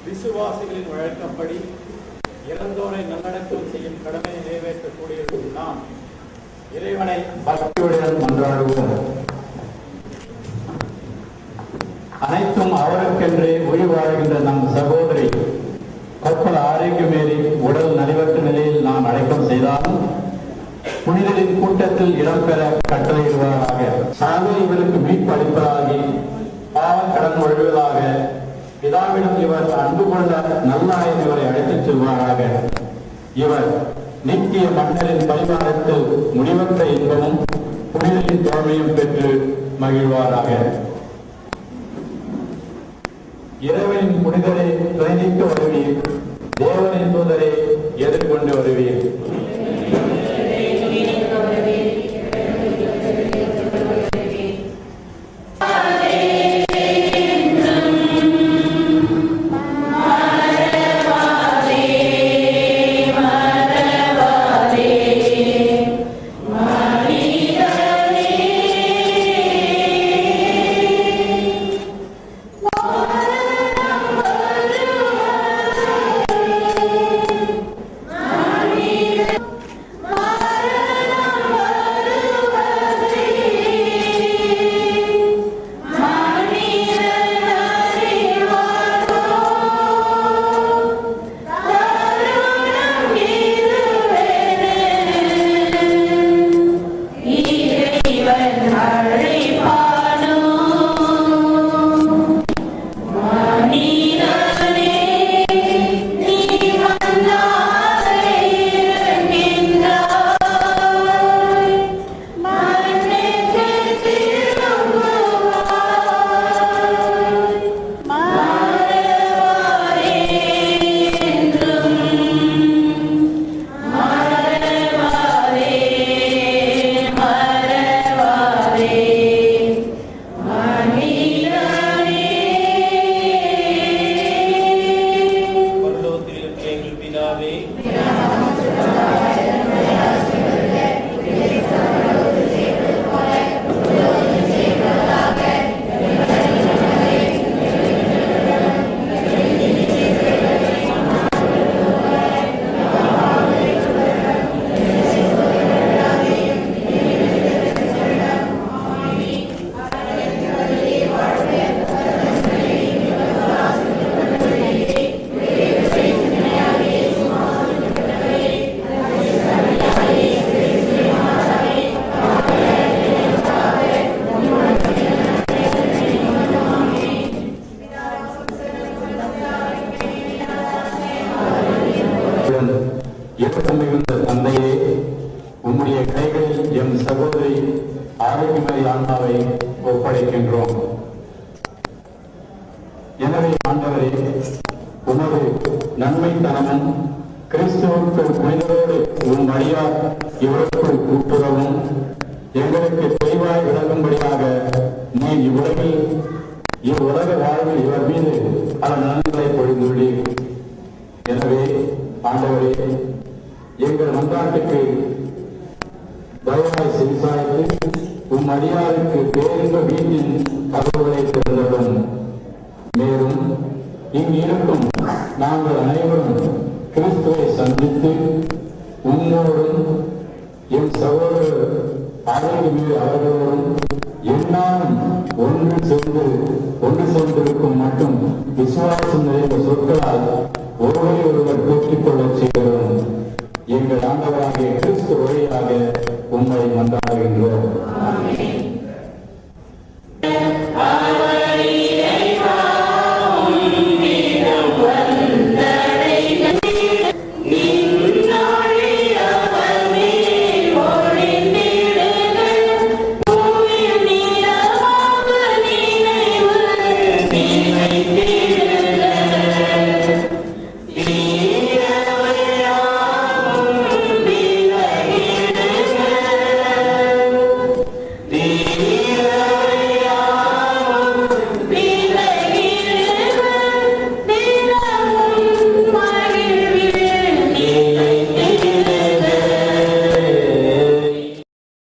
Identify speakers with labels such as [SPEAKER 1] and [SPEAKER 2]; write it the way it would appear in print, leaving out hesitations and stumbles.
[SPEAKER 1] விசுவாசிகளின் வழக்கப்படி இறந்தோரை நல்லடக்கம் செய்யும் கடமையை நிறைவேற்றக்கூடியவர்கள் நாம் இறைவனை பக்தியுடன் மன்றாடுவோம். அனைத்தும் அவருக்கென்றே உயிர் வாழ்கின்ற நம் சகோதரி கப்பல் ஆரோக்கியமேறி உடல் நலிவற்ற நிலையில் நாம் அடக்கம் செய்தாலும் புனிதரின் கூட்டத்தில் இடம்பெற கட்டளையிடுவதாக, சார்ந்த இவருக்கு மீட்பு அளிப்பதாகி பாவ கடன் ஒழுவதாக, பிதாவிடம் இவர் அன்பு கொண்ட நல்லாயன் இவரை அழைத்துச் செல்வாராக. இவர் நித்திய மன்னரின் பரிமாணத்தில் முடிவற்ற இன்பமும் புனிதரின் தோல்மையும் பெற்று மகிழ்வாராக. இறைவனின் புனிதரை துணைக்க வருவீர், தேவனின் தூதரை எதிர்கொண்டு வருவீர். தந்தையே, உம்முடைய கைகளில் எம் சகோதரி ஆரோக்கியமரி ஆன்மாவை ஒப்படைக்கின்றோம். எனவே ஆண்டவரே, உமது நன்மைத்தனமும் கிறிஸ்துவுக்கு புனிதரோடு உம் வழியார் இவருக்குள் கூட்டுறவும் எங்களுக்கு தெளிவாய் விளங்கும்படியாக நீ இவ்வுலக வாழ்வில் இவர் மீது பல நன்மைகளை பொழிந்துள்ளீர். எனவே ஆண்டவரே, எங்கள் மன்றாட்டுக்கு தயவாய் செவிசாய்த்து உம் அடியாருக்கு பேரின்ப வீட்டின் கதவுகளை திறந்ததும், மேலும் இங்கிருக்கும் நாங்கள் அனைவரும் கிறிஸ்துவை சந்தித்து உம்மோடும் என் சகோதரர் ஆரோக்கியமே அவர்களோடும் என்னாலும் ஒன்று சென்றிருக்கும் மட்டும் விசுவாசம் நிறைந்த சொற்களால் ஒருவரை ஒருவர் பெற்றுக் கொள்ளச் செய்கிறோம். எங்கள் ஆண்டவராகிய கிறிஸ்து வழியாக உம்மை மன்றாடுகின்றோம்.